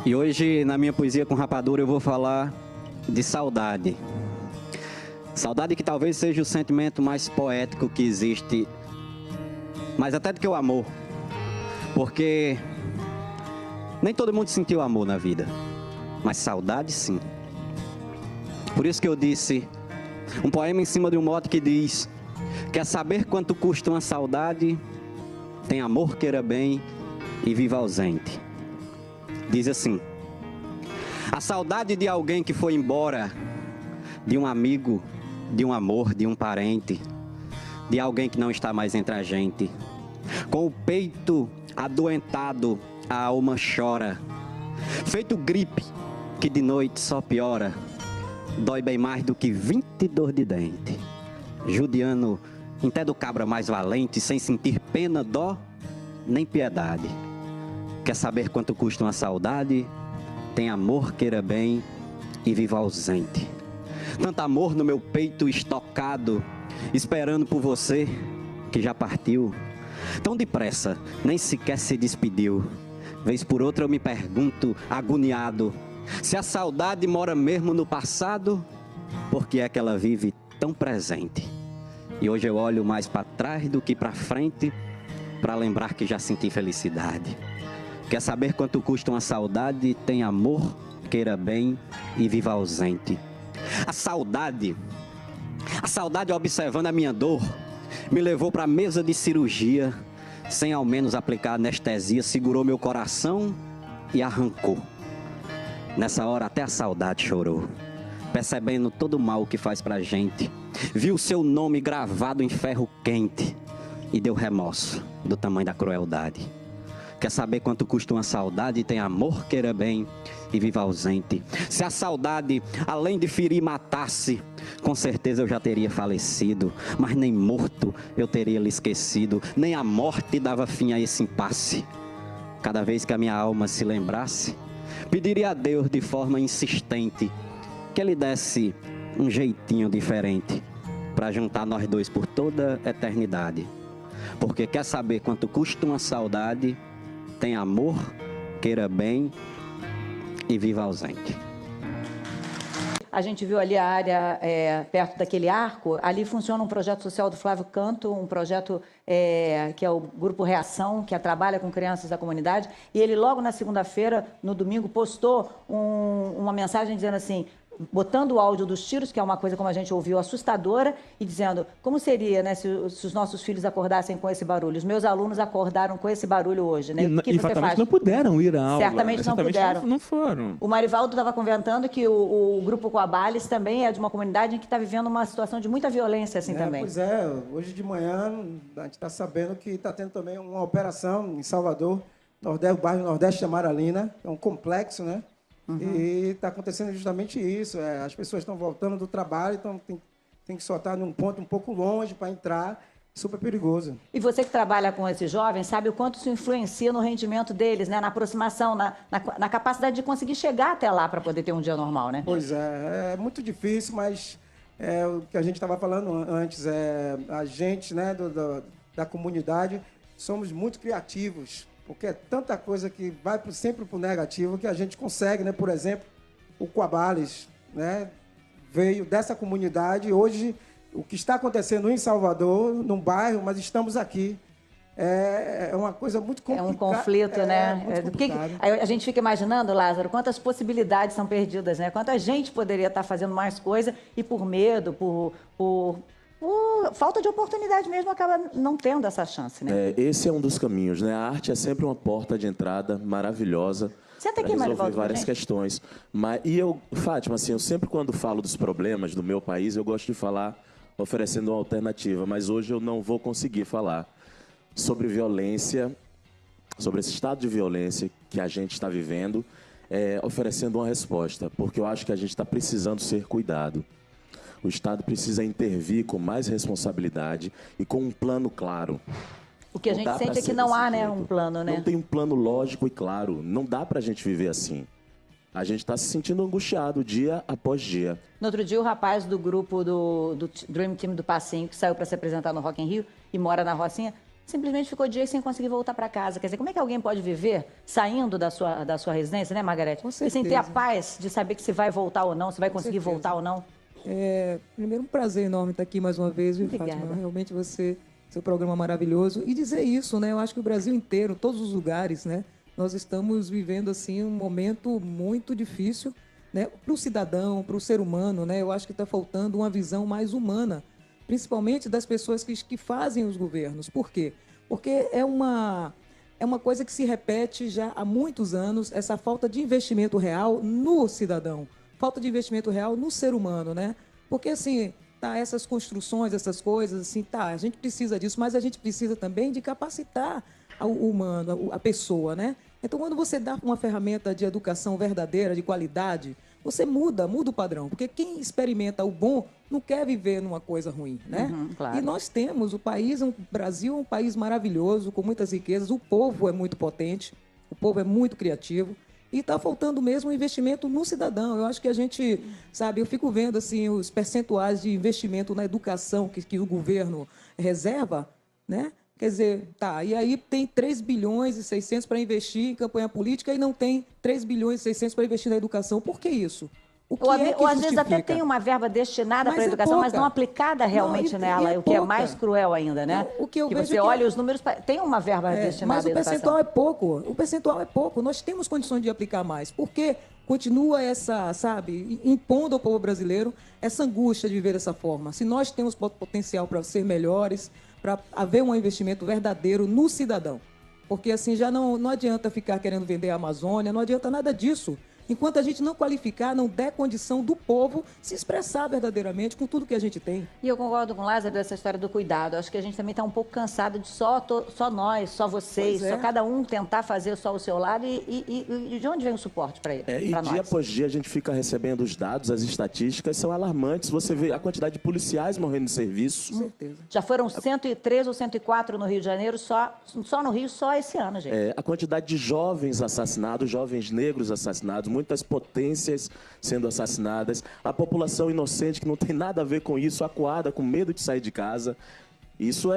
E hoje, na minha poesia com rapadura, eu vou falar de saudade. Saudade que talvez seja o sentimento mais poético que existe, mais até do que o amor. Porque nem todo mundo sentiu amor na vida, mas saudade sim. Por isso que eu disse um poema em cima de um mote que diz: quer saber quanto custa uma saudade? Tem amor, queira bem e viva ausente. Diz assim: a saudade de alguém que foi embora, de um amigo, de um amor, de um parente, de alguém que não está mais entre a gente. Com o peito adoentado, a alma chora, feito gripe que de noite só piora, dói bem mais do que 20 dor de dente. Judiando até do cabra mais valente, sem sentir pena, dó, nem piedade. Quer saber quanto custa uma saudade? Tem amor, queira bem e viva ausente. Tanto amor no meu peito estocado, esperando por você que já partiu. Tão depressa, nem sequer se despediu. Vez por outra eu me pergunto, agoniado, se a saudade mora mesmo no passado, por que é que ela vive tão presente? E hoje eu olho mais para trás do que para frente, para lembrar que já senti felicidade. Quer saber quanto custa uma saudade? Tem amor, queira bem e viva ausente. A saudade observando a minha dor, me levou para a mesa de cirurgia, sem ao menos aplicar anestesia, segurou meu coração e arrancou. Nessa hora até a saudade chorou, percebendo todo o mal que faz pra gente. Viu seu nome gravado em ferro quente e deu remorso do tamanho da crueldade. Quer saber quanto custa uma saudade? Tem amor, queira bem e viva ausente. Se a saudade, além de ferir, matasse, com certeza eu já teria falecido. Mas nem morto eu teria lhe esquecido, nem a morte dava fim a esse impasse. Cada vez que a minha alma se lembrasse, pediria a Deus de forma insistente que Ele desse um jeitinho diferente para juntar nós dois por toda a eternidade. Porque quer saber quanto custa uma saudade? Tem amor, queira bem e viva ausente. A gente viu ali a área perto daquele arco, ali funciona um projeto social do Flávio Canto, um projeto que é o Grupo Reação, que trabalha com crianças da comunidade, e ele logo na segunda-feira, no domingo, postou uma mensagem dizendo assim, botando o áudio dos tiros, que é uma coisa, como a gente ouviu, assustadora, e dizendo, como seria, né, se os nossos filhos acordassem com esse barulho? Os meus alunos acordaram com esse barulho hoje, né? O que você faz? Não puderam ir à aula. Certamente não puderam. Não foram. O Marivaldo estava comentando que o Grupo Coabales também é de uma comunidade que está vivendo uma situação de muita violência assim também. Pois é, hoje de manhã a gente está sabendo que está tendo também uma operação em Salvador, o bairro Nordeste da Amaralina, é um complexo, né? Uhum. E está acontecendo justamente isso. As pessoas estão voltando do trabalho, então tem que soltar num ponto um pouco longe para entrar, super perigoso. E você que trabalha com esses jovens, sabe o quanto isso influencia no rendimento deles, né? Na aproximação, na capacidade de conseguir chegar até lá para poder ter um dia normal, né? Pois é muito difícil, mas o que a gente estava falando antes, a gente, né, da comunidade, somos muito criativos. Porque é tanta coisa que vai sempre para o negativo que a gente consegue, né? Por exemplo, o Coabales, né, veio dessa comunidade. Hoje, o que está acontecendo em Salvador, num bairro, mas estamos aqui. É uma coisa muito complicada. É um conflito, né? Porque a gente fica imaginando, Lázaro, quantas possibilidades são perdidas, né? Quanta gente poderia estar fazendo mais coisa e por medo, por falta de oportunidade mesmo, acaba não tendo essa chance, né? Esse é um dos caminhos, né? A arte é sempre uma porta de entrada maravilhosa para resolver várias questões. Fátima, assim, eu sempre quando falo dos problemas do meu país, eu gosto de falar oferecendo uma alternativa, mas hoje eu não vou conseguir falar sobre violência, sobre esse estado de violência que a gente está vivendo, oferecendo uma resposta, porque eu acho que a gente está precisando ser cuidado. O Estado precisa intervir com mais responsabilidade e com um plano claro. O que a gente sente é que não há, né, um plano, né? Não tem um plano lógico e claro. Não dá para a gente viver assim. A gente está se sentindo angustiado dia após dia. No outro dia, o rapaz do grupo do Dream Team do Passinho, que saiu para se apresentar no Rock in Rio e mora na Rocinha, simplesmente ficou dias sem conseguir voltar para casa. Quer dizer, como é que alguém pode viver saindo da sua residência, né, Margarete? E sem ter a paz de saber que se vai voltar ou não, se vai conseguir voltar ou não? Primeiro, um prazer enorme estar aqui mais uma vez, viu, Fátima? Realmente seu programa maravilhoso. E dizer isso, né? Eu acho que o Brasil inteiro, todos os lugares, né? Nós estamos vivendo, assim, um momento muito difícil, né? Para o cidadão, para o ser humano, né? Eu acho que está faltando uma visão mais humana, principalmente das pessoas que fazem os governos. Por quê? Porque é uma coisa que se repete já há muitos anos, essa falta de investimento real no cidadão, falta de investimento real no ser humano, né? Porque, assim, essas construções, essas coisas, assim, a gente precisa disso, mas a gente precisa também de capacitar o humano, a pessoa, né? Então, quando você dá uma ferramenta de educação verdadeira, de qualidade, você muda o padrão. Porque quem experimenta o bom não quer viver numa coisa ruim, né? Claro. E nós temos, o Brasil é um país maravilhoso, com muitas riquezas, o povo é muito potente, o povo é muito criativo. E está faltando mesmo um investimento no cidadão. Eu acho que a gente, eu fico vendo assim, os percentuais de investimento na educação que o governo reserva, né? Quer dizer, e aí tem 3 bilhões e 600 para investir em campanha política e não tem 3 bilhões e 600 para investir na educação. Por que isso? Ou às vezes até tem uma verba destinada para a educação, mas não aplicada realmente nela, o que é mais cruel ainda, né? O que eu vejo você olha os números, tem uma verba destinada à educação. Mas o percentual é pouco. Nós temos condições de aplicar mais. Porque continua impondo ao povo brasileiro essa angústia de viver dessa forma. Se nós temos potencial para ser melhores, para haver um investimento verdadeiro no cidadão. Porque assim já não adianta ficar querendo vender a Amazônia, não adianta nada disso. Enquanto a gente não qualificar, não der condição do povo se expressar verdadeiramente com tudo que a gente tem. E eu concordo com o Lázaro dessa história do cuidado. Acho que a gente também está um pouco cansado de só nós, só vocês, só cada um tentar fazer só o seu lado. E de onde vem o suporte para ele? E dia após dia a gente fica recebendo os dados, as estatísticas são alarmantes. Você vê a quantidade de policiais morrendo de serviço. Com certeza. Já foram 103 ou 104 no Rio de Janeiro, só no Rio, só esse ano, gente. A quantidade de jovens assassinados, jovens negros assassinados, muitas potências sendo assassinadas, a população inocente que não tem nada a ver com isso, acuada, com medo de sair de casa. Isso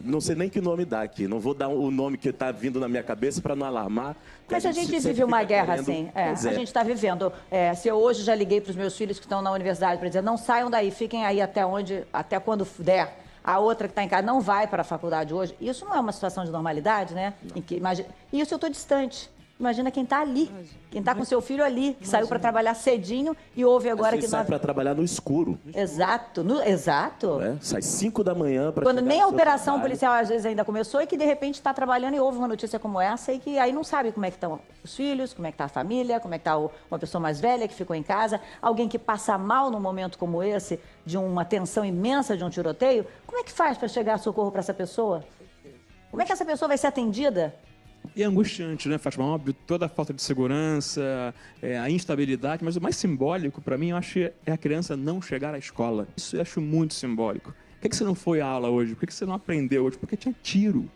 não sei nem que nome dá aqui, não vou dar o nome que está vindo na minha cabeça para não alarmar. Mas a gente vive uma guerra assim, a gente está vivendo. Se eu hoje já liguei para os meus filhos que estão na universidade para dizer, não saiam daí, fiquem aí até quando der. A outra que está em casa não vai para a faculdade hoje. Isso não é uma situação de normalidade, né? Isso eu estou distante. Imagina quem está ali, quem está com seu filho ali, que saiu para trabalhar cedinho e ouve agora que... sai para trabalhar no escuro. Exato, exato. Sai 5 da manhã para... Quando nem a operação policial às vezes ainda começou e que de repente está trabalhando e ouve uma notícia como essa e que aí não sabe como é que estão os filhos, como é que está a família, como é que está uma pessoa mais velha que ficou em casa, alguém que passa mal num momento como esse, de uma tensão imensa de um tiroteio, como é que faz para chegar socorro para essa pessoa? Como é que essa pessoa vai ser atendida? E é angustiante, né, Fátima? Óbvio, toda a falta de segurança, a instabilidade, mas o mais simbólico, para mim, eu acho é a criança não chegar à escola. Isso eu acho muito simbólico. Por que você não foi à aula hoje? Por que você não aprendeu hoje? Porque tinha tiro.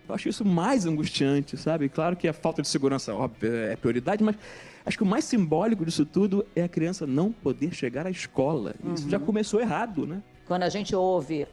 Eu acho isso mais angustiante, sabe? Claro que a falta de segurança, óbvio, é prioridade, mas acho que o mais simbólico disso tudo é a criança não poder chegar à escola. Isso já começou errado, né? Quando a gente ouve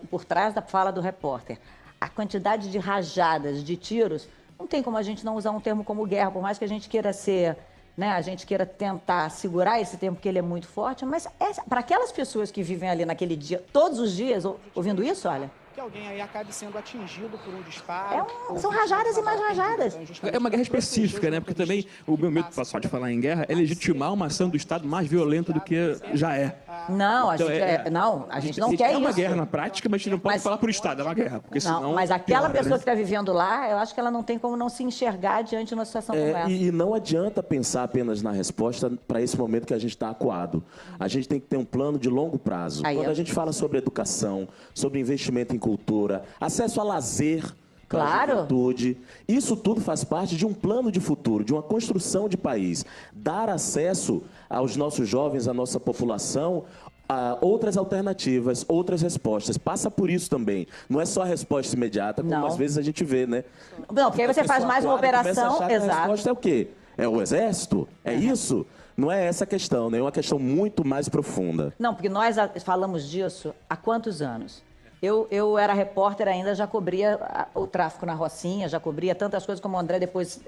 por trás da fala do repórter, a quantidade de rajadas, de tiros, não tem como a gente não usar um termo como guerra, por mais que a gente queira a gente queira tentar segurar esse termo, porque ele é muito forte, mas para aquelas pessoas que vivem ali naquele dia, todos os dias, ouvindo isso, olha... Que alguém aí acabe sendo atingido por um disparo. São rajadas e mais rajadas. É uma guerra específica, né? Porque também o meu medo, só de falar em guerra, é legitimar uma ação do Estado mais violenta do que já é. Não, a gente não quer isso. É uma guerra na prática, mas a gente não pode falar por Estado, é uma guerra. Porque senão, mas aquela piora, pessoa que está vivendo lá, eu acho que ela não tem como não se enxergar diante de uma situação como essa. E não adianta pensar apenas na resposta para esse momento que a gente está acuado. A gente tem que ter um plano de longo prazo. Quando a gente fala sobre educação, sobre investimento em cultura, acesso a lazer, claro, juventude, isso tudo faz parte de um plano de futuro, de uma construção de país. Dar acesso aos nossos jovens, à nossa população, a outras alternativas, outras respostas. Passa por isso também. Não é só a resposta imediata, como às vezes a gente vê, né? Não, porque aí você faz mais uma operação... Exato. A resposta é o quê? É o exército? É isso? Não é essa a questão, né? É uma questão muito mais profunda. Não, porque nós falamos disso há quantos anos? Eu era repórter ainda, já cobria o tráfico na Rocinha, já cobria tantas coisas como o André depois,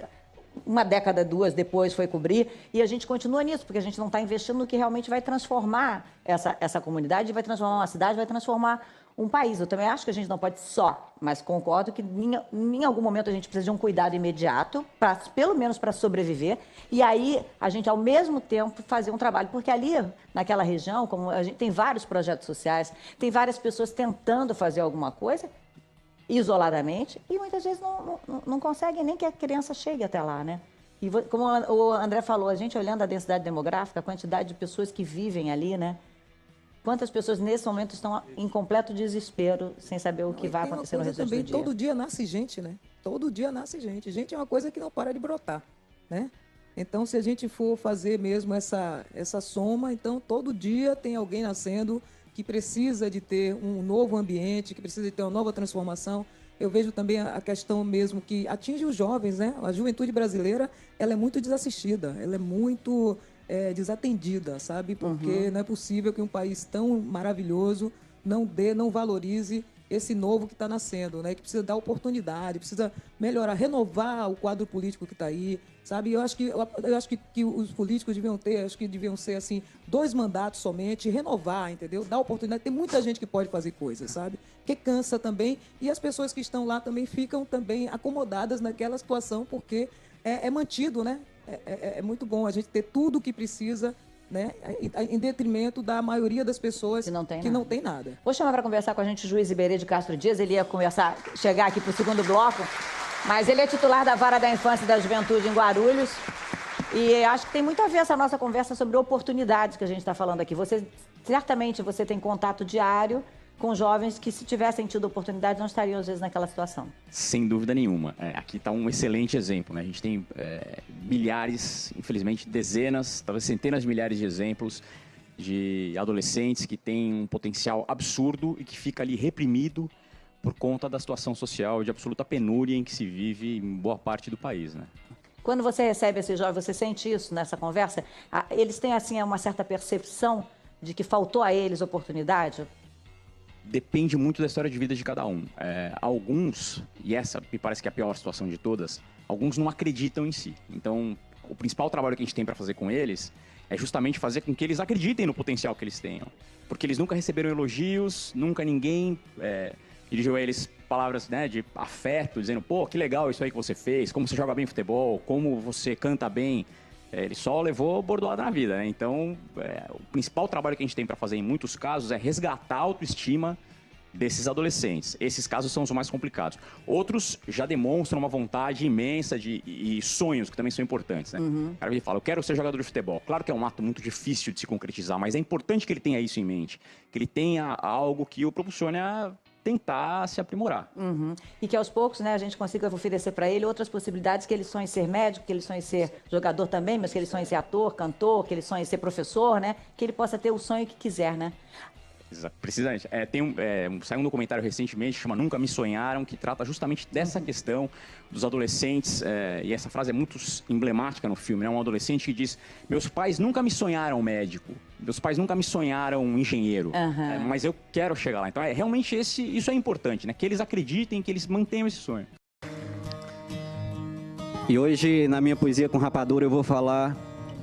uma década, duas depois foi cobrir, e a gente continua nisso, porque a gente não está investindo no que realmente vai transformar essa comunidade, vai transformar uma cidade, vai transformar um país. Eu também acho que a gente não pode só, mas concordo que em algum momento a gente precisa de um cuidado imediato, pelo menos para sobreviver, e aí a gente, ao mesmo tempo, fazer um trabalho. Porque ali, naquela região, como a gente tem vários projetos sociais, tem várias pessoas tentando fazer alguma coisa, isoladamente, e muitas vezes não conseguem nem que a criança chegue até lá, né? E como o André falou, a gente olhando a densidade demográfica, a quantidade de pessoas que vivem ali, né? Quantas pessoas nesse momento estão em completo desespero, sem saber o que vai acontecer no restante do dia? Todo dia nasce gente, né? Todo dia nasce gente. Gente é uma coisa que não para de brotar, né? Então, se a gente for fazer mesmo essa soma, então todo dia tem alguém nascendo que precisa de ter um novo ambiente, que precisa de ter uma nova transformação. Eu vejo também a questão mesmo que atinge os jovens, né? A juventude brasileira, ela é muito desassistida, ela é muito desatendida, sabe? Porque não é possível que um país tão maravilhoso não valorize esse novo que está nascendo, né? Que precisa dar oportunidade, precisa melhorar, renovar o quadro político que está aí, sabe? Eu acho que os políticos deviam ser assim 2 mandatos somente, renovar, entendeu? Dar oportunidade. Tem muita gente que pode fazer coisas, sabe? Que cansa também, e as pessoas que estão lá também ficam também acomodadas naquela situação, porque é mantido, né? É muito bom a gente ter tudo o que precisa, né, em detrimento da maioria das pessoas que não tem nada. Vou chamar para conversar com a gente o juiz Iberê de Castro Dias. Ele ia chegar aqui para o segundo bloco, mas ele é titular da Vara da Infância e da Juventude em Guarulhos. E acho que tem muito a ver essa nossa conversa sobre oportunidades que a gente está falando aqui. Certamente você tem contato diário com jovens que, se tivessem tido oportunidade, não estariam, às vezes, naquela situação. Sem dúvida nenhuma. Aqui está um excelente exemplo, né? A gente tem milhares, infelizmente, dezenas, talvez centenas de milhares de exemplos de adolescentes que têm um potencial absurdo e que fica ali reprimido por conta da situação social de absoluta penúria em que se vive em boa parte do país, né? Quando você recebe esses jovens, você sente isso nessa conversa? Eles têm, assim, uma certa percepção de que faltou a eles oportunidade? Depende muito da história de vida de cada um. Alguns, e essa me parece que é a pior situação de todas, alguns não acreditam em si. Então, o principal trabalho que a gente tem para fazer com eles é justamente fazer com que eles acreditem no potencial que eles tenham. Porque eles nunca receberam elogios, nunca ninguém dirigiu a eles palavras, né, de afeto, dizendo, pô, que legal isso aí que você fez, como você joga bem futebol, como você canta bem. Ele só levou bordoada na vida, né? Então, o principal trabalho que a gente tem para fazer em muitos casos é resgatar a autoestima desses adolescentes. Esses casos são os mais complicados. Outros já demonstram uma vontade imensa e sonhos, que também são importantes, né? O cara fala, eu quero ser jogador de futebol. Claro que é um ato muito difícil de se concretizar, mas é importante que ele tenha isso em mente, que ele tenha algo que o propulsione a tentar se aprimorar. E que aos poucos, né, a gente consiga oferecer para ele outras possibilidades, que ele sonhe em ser médico, que ele sonhe em ser jogador também, mas que ele sonhe em ser ator, cantor, que ele sonhe em ser professor, né? Que ele possa ter o sonho que quiser, né? Precisamente. Saiu um documentário recentemente, chama Nunca Me Sonharam, que trata justamente dessa questão dos adolescentes, e essa frase é muito emblemática no filme, né? Um adolescente que diz, meus pais nunca me sonharam médico, meus pais nunca me sonharam engenheiro, mas eu quero chegar lá. Então, realmente isso é importante, né? Que eles acreditem, que eles mantenham esse sonho. E hoje, na minha poesia com rapadura, eu vou falar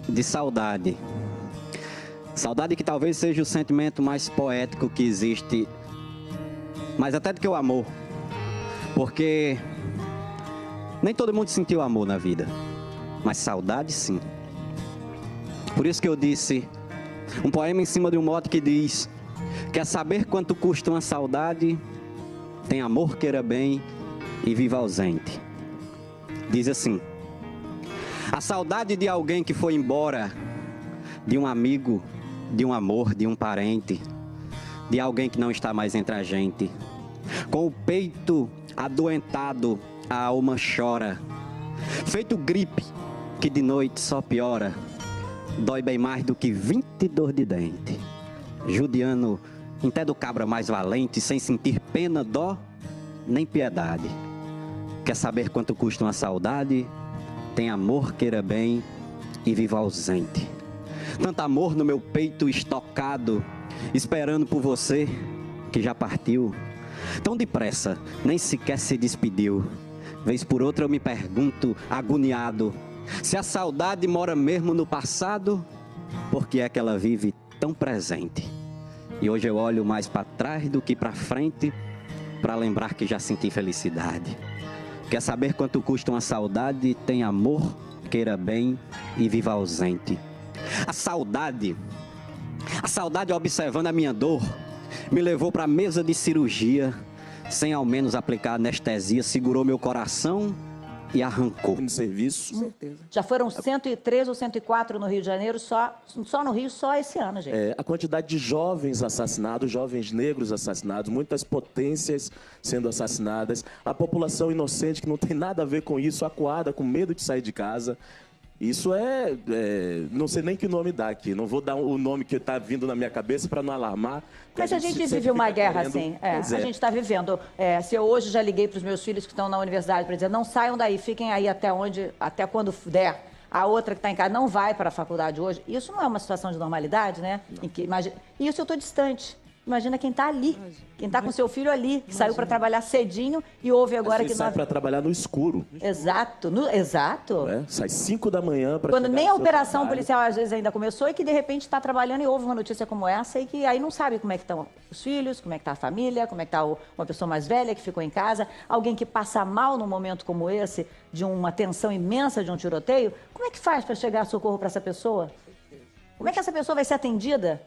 de saudade. Saudade que talvez seja o sentimento mais poético que existe, mais até do que o amor. Porque nem todo mundo sentiu amor na vida, mas saudade sim. Por isso que eu disse um poema em cima de um mote que diz: quer saber quanto custa uma saudade? Tem amor, queira bem e viva ausente. Diz assim: a saudade de alguém que foi embora, de um amigo, de um amor, de um parente, de alguém que não está mais entre a gente. Com o peito adoentado, a alma chora, feito gripe que de noite só piora, dói bem mais do que 20 dor de dente, judiando até do cabra mais valente, sem sentir pena, dó, nem piedade. Quer saber quanto custa uma saudade? Tem amor, queira bem e viva ausente. Tanto amor no meu peito estocado, esperando por você que já partiu. Tão depressa, nem sequer se despediu. Vez por outra eu me pergunto, agoniado, se a saudade mora mesmo no passado, por que é que ela vive tão presente? E hoje eu olho mais para trás do que para frente, para lembrar que já senti felicidade. Quer saber quanto custa uma saudade? Tem amor, queira bem e viva ausente. A saudade observando a minha dor, me levou para a mesa de cirurgia, sem ao menos aplicar anestesia, segurou meu coração e arrancou. No serviço. Com certeza. Já foram 103 ou 104 no Rio de Janeiro, só no Rio, só esse ano, gente. A quantidade de jovens assassinados, jovens negros assassinados, muitas potências sendo assassinadas, a população inocente que não tem nada a ver com isso, acuada, com medo de sair de casa. Isso não sei nem que nome dá aqui, não vou dar o nome que está vindo na minha cabeça para não alarmar. Mas a gente vive uma guerra assim, a gente está vivendo. Se eu hoje já liguei para os meus filhos que estão na universidade para dizer, não saiam daí, fiquem aí até quando der. A outra que está em casa não vai para a faculdade hoje. Isso não é uma situação de normalidade, né? Isso eu estou distante. Imagina quem está ali, quem está com seu filho ali, que saiu para trabalhar cedinho e ouve agora que sai para trabalhar no escuro. Exato, exato. Sai 5 da manhã para quando nem a operação policial às vezes ainda começou e que de repente está trabalhando e ouve uma notícia como essa e que aí não sabe como é que estão os filhos, como é que está a família, como é que está uma pessoa mais velha que ficou em casa, alguém que passa mal num momento como esse, de uma tensão imensa de um tiroteio, como é que faz para chegar socorro para essa pessoa? Como é que essa pessoa vai ser atendida?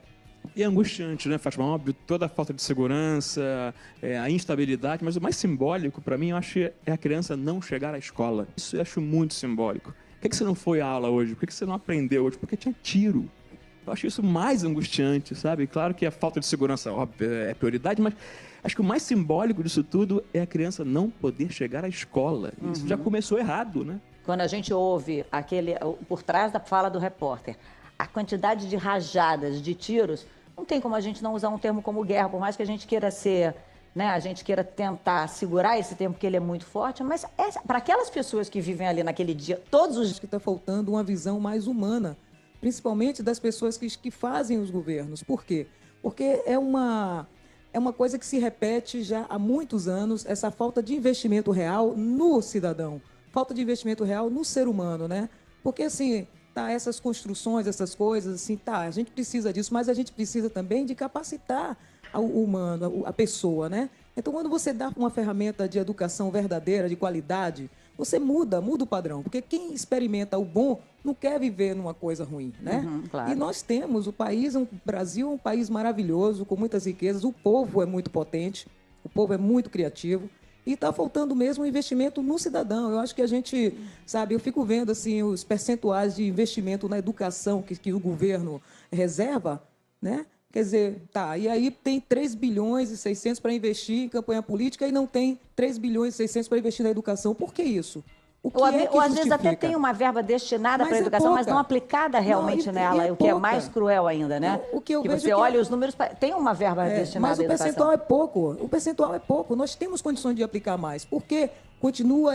E é angustiante, né, Fátima? Óbvio, toda a falta de segurança, a instabilidade, mas o mais simbólico para mim, eu acho, é a criança não chegar à escola. Isso eu acho muito simbólico. Por que você não foi à aula hoje? Por que você não aprendeu hoje? Porque tinha tiro. Eu acho isso mais angustiante, sabe? Claro que a falta de segurança, óbvio, é prioridade, mas acho que o mais simbólico disso tudo é a criança não poder chegar à escola. Isso já começou errado, né? Quando a gente ouve por trás da fala do repórter, a quantidade de rajadas, de tiros, não tem como a gente não usar um termo como guerra, por mais que a gente queira ser, né, a gente queira tentar segurar esse termo, porque ele é muito forte, mas para aquelas pessoas que vivem ali naquele dia, todos os dias... que está faltando uma visão mais humana, principalmente das pessoas que fazem os governos. Por quê? Porque é uma coisa que se repete já há muitos anos, essa falta de investimento real no cidadão, falta de investimento real no ser humano, né? Porque, assim... essas construções, essas coisas, assim, a gente precisa disso, mas a gente precisa também de capacitar o humano, a pessoa, né? Então, quando você dá uma ferramenta de educação verdadeira, de qualidade, você muda o padrão, porque quem experimenta o bom não quer viver numa coisa ruim, né? Claro. E nós temos, o Brasil é um país maravilhoso, com muitas riquezas, o povo é muito potente, o povo é muito criativo, e está faltando mesmo um investimento no cidadão. Eu acho que a gente, eu fico vendo assim, os percentuais de investimento na educação que o governo reserva, né? Quer dizer, e aí tem 3 bilhões e 600 para investir em campanha política e não tem 3 bilhões e 600 para investir na educação. Por que isso? Ou às vezes até tem uma verba destinada para a educação, mas não aplicada realmente nela, o que é mais cruel ainda, né? O que eu vejo você olha os números, tem uma verba destinada à educação. Mas o percentual é pouco. Nós temos condições de aplicar mais. Porque continua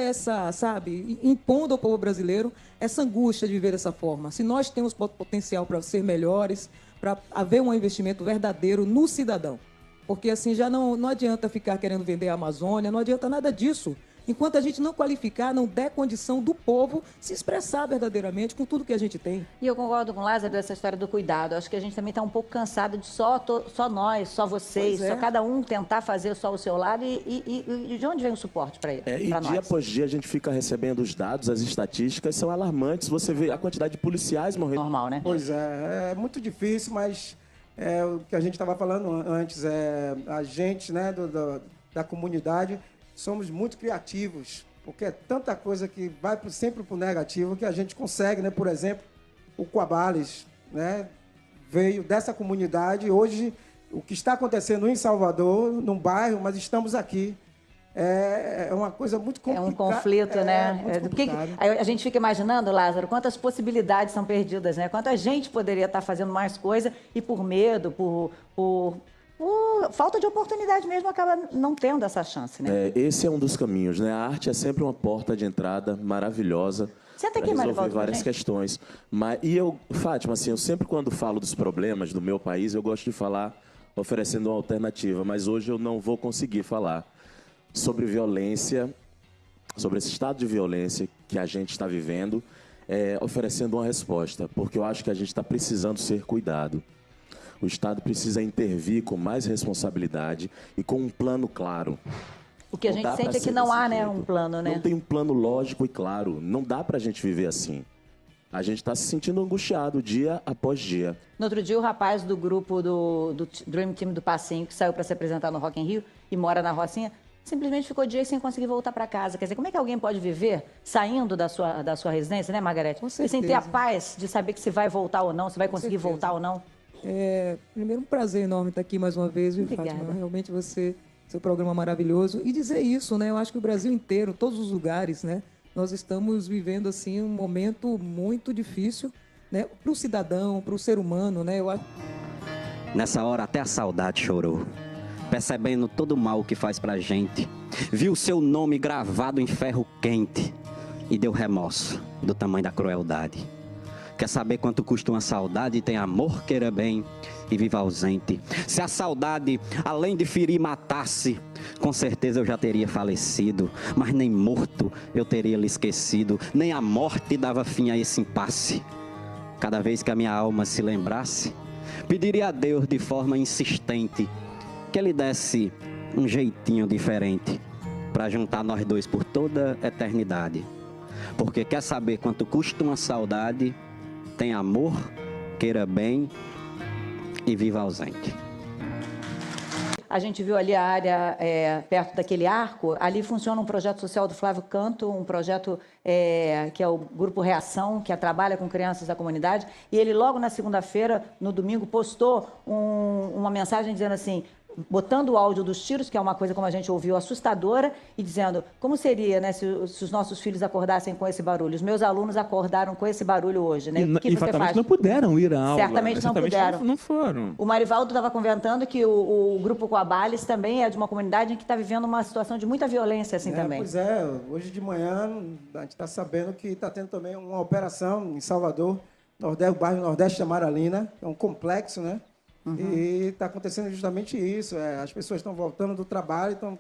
impondo ao povo brasileiro essa angústia de viver dessa forma. Se nós temos potencial para ser melhores, para haver um investimento verdadeiro no cidadão. Porque assim já não adianta ficar querendo vender a Amazônia, não adianta nada disso. Enquanto a gente não qualificar, não der condição do povo se expressar verdadeiramente com tudo que a gente tem. E eu concordo com o Lázaro dessa história do cuidado. Acho que a gente também está um pouco cansado de só nós, só vocês, só cada um tentar fazer só o seu lado e de onde vem o suporte para nós? Dia após dia a gente fica recebendo os dados, as estatísticas são alarmantes. Você vê a quantidade de policiais morrendo. Normal, né? Pois é muito difícil, mas o que a gente estava falando antes, a gente, né, da comunidade... somos muito criativos, porque é tanta coisa que vai sempre para o negativo que a gente consegue, né? Por exemplo, o Quabales, né? Veio dessa comunidade. Hoje, o que está acontecendo em Salvador, num bairro, mas estamos aqui. É uma coisa muito complicada. É um conflito, né? A gente fica imaginando, Lázaro, quantas possibilidades são perdidas, né? Quanta gente poderia estar fazendo mais coisa e por medo, por falta de oportunidade mesmo, acaba não tendo essa chance, né? Esse é um dos caminhos, né? A arte é sempre uma porta de entrada maravilhosa para resolver várias questões. Fátima, assim, eu sempre quando falo dos problemas do meu país, eu gosto de falar oferecendo uma alternativa, mas hoje eu não vou conseguir falar sobre violência, sobre esse estado de violência que a gente está vivendo, oferecendo uma resposta, porque eu acho que a gente está precisando ser cuidado. O Estado precisa intervir com mais responsabilidade e com um plano claro. O que a gente sente é que não há, né, um plano, né? Não tem um plano lógico e claro. Não dá para a gente viver assim. A gente está se sentindo angustiado dia após dia. No outro dia, o rapaz do grupo do Dream Team do Passinho, que saiu para se apresentar no Rock in Rio e mora na Rocinha, simplesmente ficou dias sem conseguir voltar para casa. Quer dizer, como é que alguém pode viver saindo da sua residência, né, Margarete? Com certeza. E sem ter a paz de saber que se vai voltar ou não, se vai conseguir voltar ou não? Primeiro, um prazer enorme estar aqui mais uma vez, viu, Fátima? Realmente seu programa maravilhoso. E dizer isso, né? Eu acho que o Brasil inteiro, todos os lugares, né? Nós estamos vivendo, assim, um momento muito difícil, né? Para o cidadão, para o ser humano, né? Nessa hora, até a saudade chorou, percebendo todo o mal que faz pra gente. Viu seu nome gravado em ferro quente e deu remorso do tamanho da crueldade. Quer saber quanto custa uma saudade? Tem amor, queira bem e viva ausente. Se a saudade, além de ferir, matasse, com certeza eu já teria falecido. Mas nem morto eu teria lhe esquecido. Nem a morte dava fim a esse impasse. Cada vez que a minha alma se lembrasse, pediria a Deus de forma insistente que Ele desse um jeitinho diferente para juntar nós dois por toda a eternidade. Porque quer saber quanto custa uma saudade? Tem amor, queira bem e viva ausente. A gente viu ali a área perto daquele arco, ali funciona um projeto social do Flávio Canto, um projeto que é o Grupo Reação, que trabalha com crianças da comunidade, e ele logo na segunda-feira, no domingo, postou uma mensagem dizendo assim, botando o áudio dos tiros, que é uma coisa, como a gente ouviu, assustadora, e dizendo, como seria, né, se os nossos filhos acordassem com esse barulho? Os meus alunos acordaram com esse barulho hoje, né? O que você faz? Não puderam ir à aula. Certamente não puderam. Não foram. O Marivaldo estava comentando que o Grupo Coabales também é de uma comunidade que está vivendo uma situação de muita violência, assim, também. Pois é, hoje de manhã a gente está sabendo que está tendo também uma operação em Salvador, o bairro Nordeste da Maralina, é um complexo, né? Uhum. E está acontecendo justamente isso. As pessoas estão voltando do trabalho, então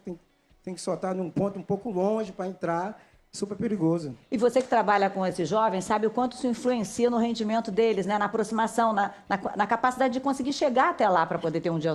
tem que soltar num ponto um pouco longe para entrar, super perigoso. E você que trabalha com esses jovens sabe o quanto isso influencia no rendimento deles, né? Na aproximação, na capacidade de conseguir chegar até lá para poder ter um dia